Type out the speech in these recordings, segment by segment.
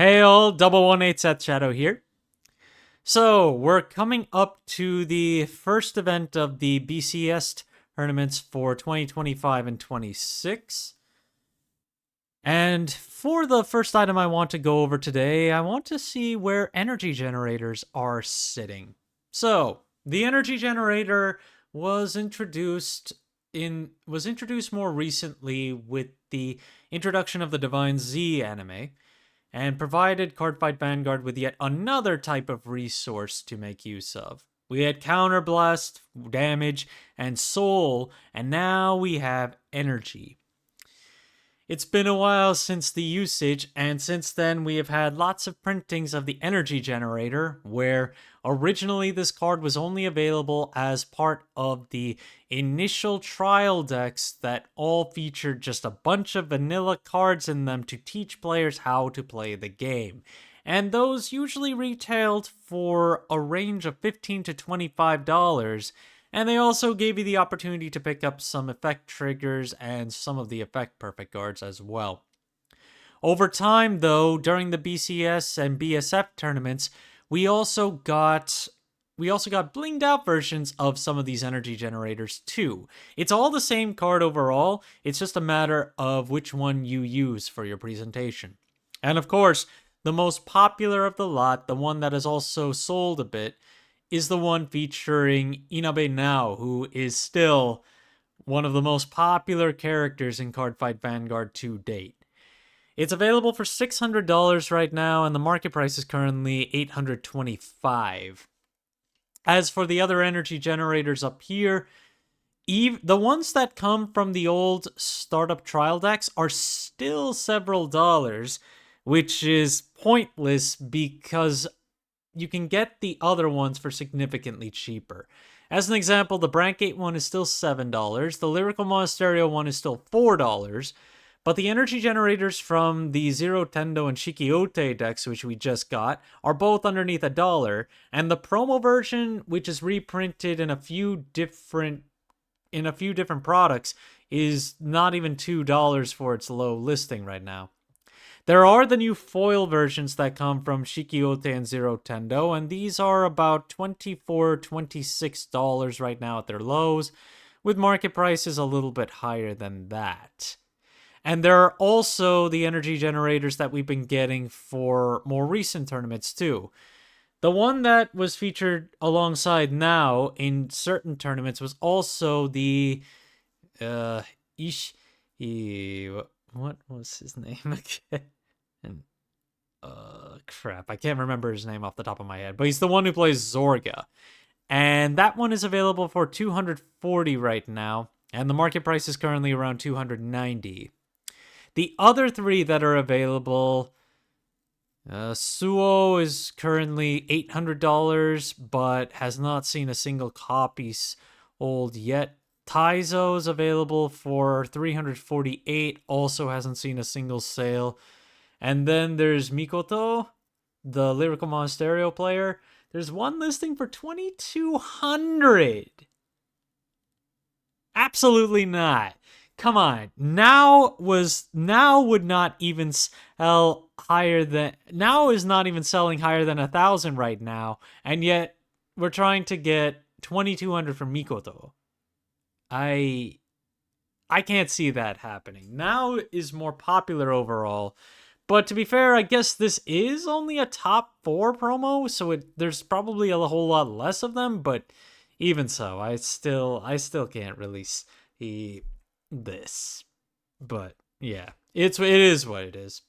Hey all, 118 Seth Shadow here. So, we're coming up to the first event of the BCS tournaments for 2025 and 26. And for the first item I want to go over today, I want to see where energy generators are sitting. So, the energy generator was introduced more recently with the introduction of the DivineZ anime, and provided Cardfight Vanguard with yet another type of resource to make use of. We had Counterblast, Damage, and Soul, and now we have Energy. It's been a while since the usage, and since then we have had lots of printings of the energy generator, where originally this card was only available as part of the initial trial decks that all featured just a bunch of vanilla cards in them to teach players how to play the game. And those usually retailed for a range of $15 to $25, and they also gave you the opportunity to pick up some effect triggers and some of the effect perfect cards as well. Over time, though, during the BCS and BSF tournaments, we also got blinged out versions of some of these energy generators too. It's all the same card overall, it's just a matter of which one you use for your presentation. And of course, the most popular of the lot, the one that has also sold a bit, is the one featuring Inabe Now, who is still one of the most popular characters in Cardfight Vanguard to date. It's available for $600 right now, and the market price is currently $825. As for the other energy generators up here, the ones that come from the old startup trial decks are still several dollars, which is pointless because you can get the other ones for significantly cheaper. As an example, the Brancate one is still $7, the Lyrical Monasterio one is still $4, but the energy generators from the Zero Tendo and Shikiote decks, which we just got, are both underneath $1, and the promo version, which is reprinted in a few different products, is not even $2 for its low listing right now. There are the new foil versions that come from Shikiote and Zero Tendo, and these are about $24, $26 right now at their lows, with market prices a little bit higher than that. And there are also the energy generators that we've been getting for more recent tournaments too. The one that was featured alongside now in certain tournaments was also the what was his name again? And crap, I can't remember his name off the top of my head, but he's the one who plays Zorga. And that one is available for $240 right now, and the market price is currently around $290. The other three that are available, Suo is currently $800, but has not seen a single copy sold yet. Taizo is available for $348, also hasn't seen a single sale. And then there's Mikoto, the Lyrical Monasterio player. There's one listing for $2,200. Absolutely not. Come on. Now would not even sell higher than... Now is not even selling higher than 1,000 right now. And yet, we're trying to get $2,200 from Mikoto. I can't see that happening. Now is more popular overall. But to be fair, I guess this is only a top 4 promo, so there's probably a whole lot less of them, but even so, I still can't release this. But yeah, it is what it is.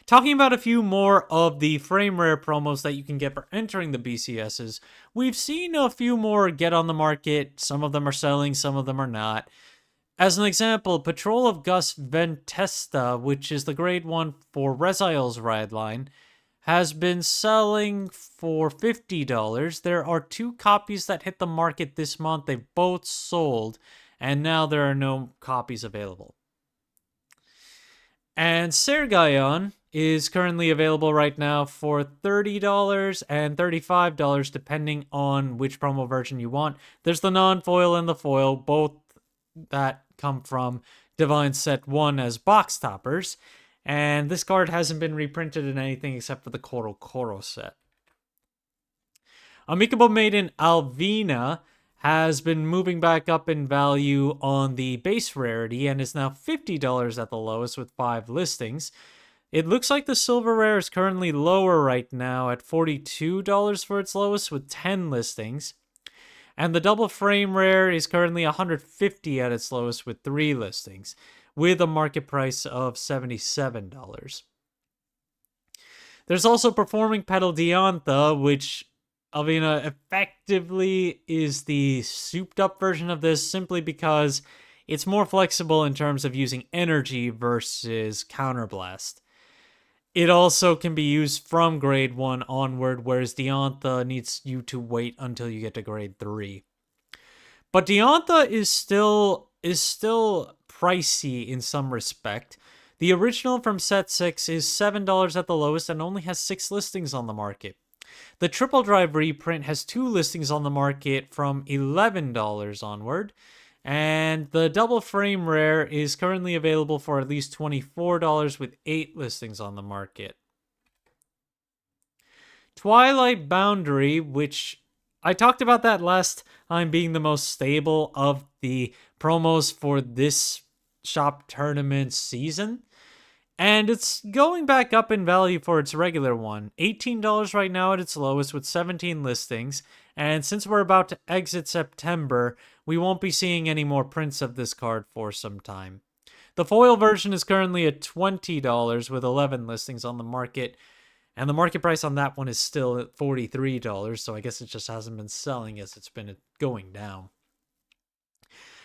Talking about a few more of the frame rare promos that you can get for entering the BCSs, we've seen a few more get on the market. Some of them are selling, some of them are not. As an example, Patrol of Gus Ventesta, which is the grade 1 for Rezile's ride line, has been selling for $50. There are 2 copies that hit the market this month. They've both sold, and now there are no copies available. And Sergeion is currently available right now for $30 and $35, depending on which promo version you want. There's the non-foil and the foil, both that come from DivineZ Set 1 as box toppers. And this card hasn't been reprinted in anything except for the Koro Koro set. Amicable Maiden Alvina has been moving back up in value on the base rarity and is now $50 at the lowest with 5 listings. It looks like the silver rare is currently lower right now at $42 for its lowest with 10 listings. And the double frame rare is currently $150 at its lowest with 3 listings, with a market price of $77. There's also Performing Petal Diantha, which Alvina effectively is the souped up version of this simply because it's more flexible in terms of using energy versus counterblast. It also can be used from grade 1 onward, whereas Diantha needs you to wait until you get to grade 3. But Diantha is still pricey in some respect. The original from set 6 is $7 at the lowest and only has 6 listings on the market. The Triple Drive reprint has 2 listings on the market from $11 onward. And the double frame rare is currently available for at least $24 with 8 listings on the market. Twilight Boundary, which I talked about that last time being the most stable of the promos for this shop tournament season. And it's going back up in value for its regular one. $18 right now at its lowest with 17 listings. And since we're about to exit September, we won't be seeing any more prints of this card for some time. The foil version is currently at $20 with 11 listings on the market. And the market price on that one is still at $43, so I guess it just hasn't been selling as it's been going down.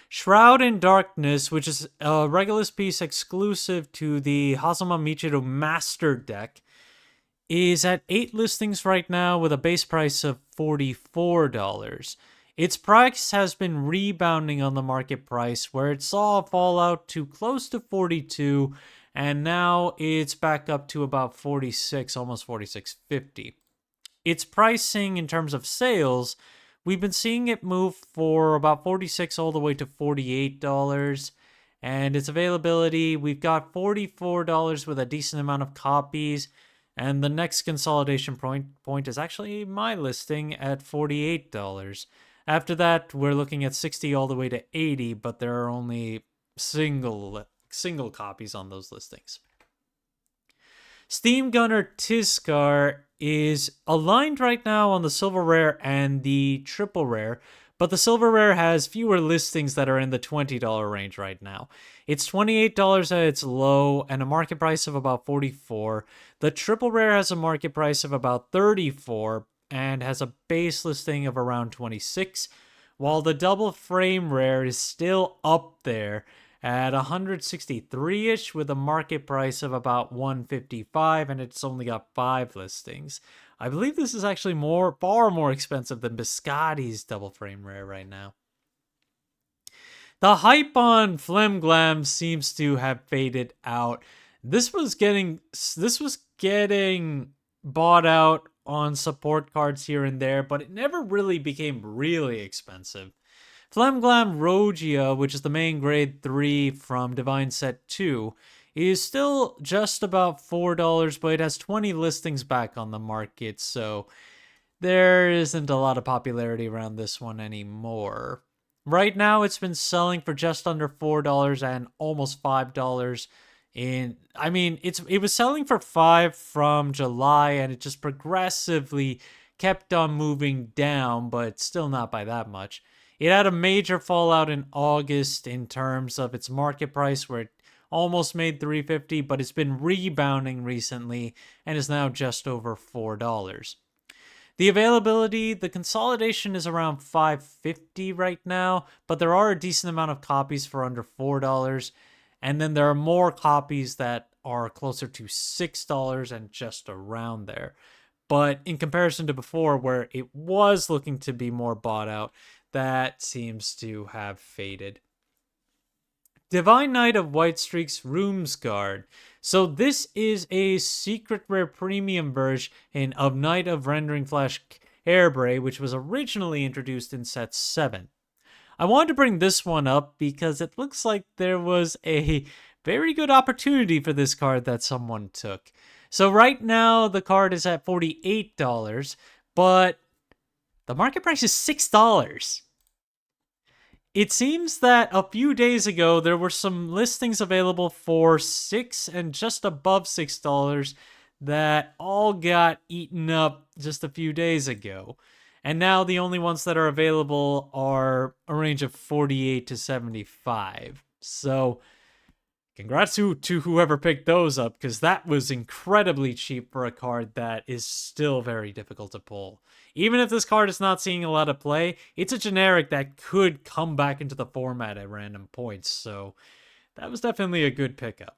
Shroud in Darkness, which is a Regulus piece exclusive to the Hazama Michiru Master deck, is at 8 listings right now with a base price of $44. Its price has been rebounding on the market price, where it saw a fallout to close to 42, and now it's back up to about 46, almost 46.50. Its pricing in terms of sales, we've been seeing it move for about $46 all the way to $48. And its availability, we've got $44 with a decent amount of copies. And the next consolidation point is actually my listing at $48. After that, we're looking at $60 all the way to $80, but there are only single copies on those listings. Steam Gunner Tizcar is aligned right now on the silver rare and the triple rare, but the silver rare has fewer listings that are in the $20 range right now. It's $28 at its low and a market price of about $44. The triple rare has a market price of about $34 and has a base listing of around $26, while the double frame rare is still up there at 163-ish with a market price of about $155, and it's only got 5 listings. I believe this is actually far more expensive than Biscotti's double frame rare right now. The hype on Flemglam seems to have faded out. This was getting bought out on support cards here and there, but it never really became really expensive. Flemglam Rogia, which is the main grade 3 from DivineZ 2, is still just about $4, but it has 20 listings back on the market, so there isn't a lot of popularity around this one anymore. Right now, it's been selling for just under $4 and almost $5 it was selling for $5 from July, and it just progressively kept on moving down, but still not by that much. It had a major fallout in August in terms of its market price, where it almost made $3.50, but it's been rebounding recently and is now just over $4. The availability, the consolidation is around $5.50 right now, but there are a decent amount of copies for under $4, and then there are more copies that are closer to $6 and just around there. But in comparison to before, where it was looking to be more bought out, that seems to have faded. Divine Knight of White Streaks Roomsguard. So this is a secret rare premium version of Knight of Rendering Flash Hairbraid, which was originally introduced in set 7. I wanted to bring this one up because it looks like there was a very good opportunity for this card that someone took. So right now, the card is at $48, but the market price is $6. It seems that a few days ago, there were some listings available for $6 and just above $6 that all got eaten up just a few days ago. And now the only ones that are available are a range of 48 to 75. So congrats to whoever picked those up, because that was incredibly cheap for a card that is still very difficult to pull. Even if this card is not seeing a lot of play, it's a generic that could come back into the format at random points, so that was definitely a good pickup.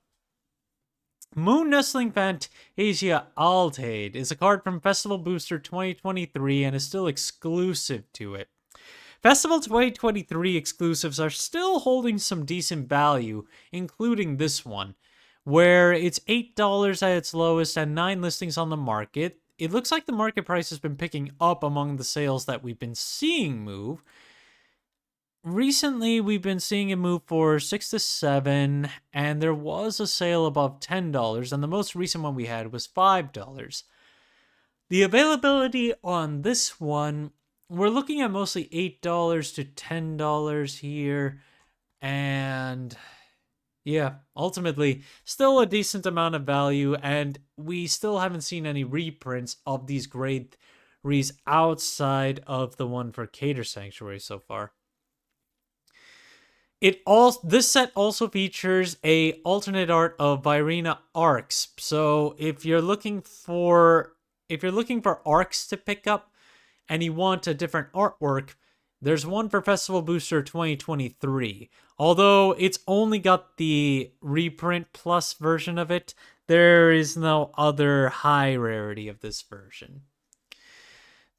Moon Nestling Fantasia Altade is a card from Festival Booster 2023 and is still exclusive to it. Festival 2023 exclusives are still holding some decent value, including this one, where it's $8 at its lowest and 9 listings on the market. It looks like the market price has been picking up among the sales that we've been seeing move. Recently, we've been seeing it move for 6 to 7, and there was a sale above $10, and the most recent one we had was $5. The availability on this one, we're looking at mostly $8 to $10 here, and yeah, ultimately, still a decent amount of value, and we still haven't seen any reprints of these grade 3s outside of the one for Cater Sanctuary so far. This set also features a alternate art of Virena Arcs. So if you're looking for arcs to pick up and you want a different artwork, there's one for Festival Booster 2023. Although it's only got the reprint plus version of it, there is no other high rarity of this version.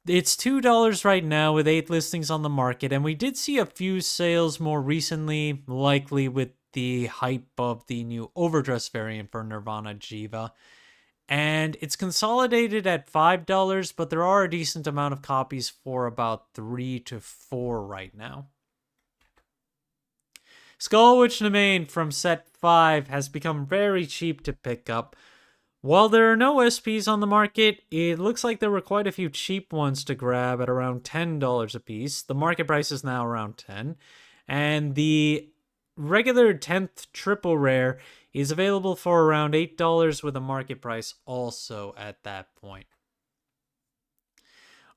It's $2 right now with 8 listings on the market, and we did see a few sales more recently, likely with the hype of the new Overdress variant for Nirvana Jiva. And it's consolidated at $5, but there are a decent amount of copies for about 3 to 4 right now. Skull Witch Nemain from set 5 has become very cheap to pick up. While there are no SPs on the market, it looks like there were quite a few cheap ones to grab at around $10 a piece. The market price is now around $10. And the regular 10th triple rare is available for around $8 with a market price also at that point.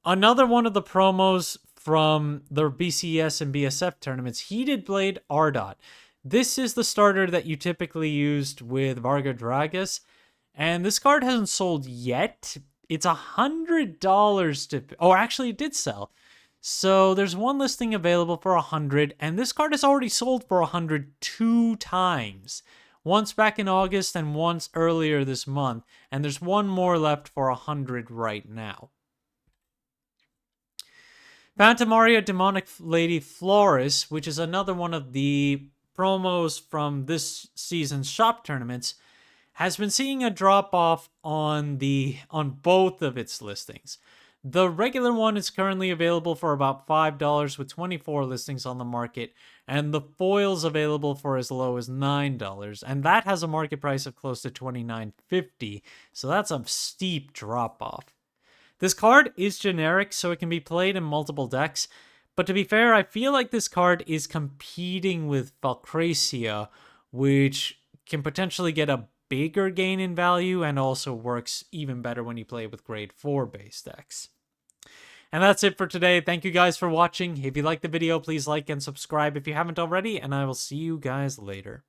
Another one of the promos from the BCS and BSF tournaments, Heated Blade Ardot. This is the starter that you typically used with Varga Dragas, and this card hasn't sold yet. It's $100 to... Oh, actually, it did sell. So there's one listing available for $100, and this card has already sold for $100 2 times. Once back in August and once earlier this month, and there's one more left for $100 right now. Phantomaria Demonic Lady Flores, which is another one of the promos from this season's shop tournaments, has been seeing a drop-off on both of its listings. The regular one is currently available for about $5 with 24 listings on the market, and the foil's available for as low as $9, and that has a market price of close to $29.50, so that's a steep drop-off. This card is generic, so it can be played in multiple decks, but to be fair, I feel like this card is competing with Valcracia, which can potentially get a bigger gain in value and also works even better when you play with grade 4 base decks. And that's it for today. Thank you guys for watching. If you liked the video, please like and subscribe if you haven't already, and I will see you guys later.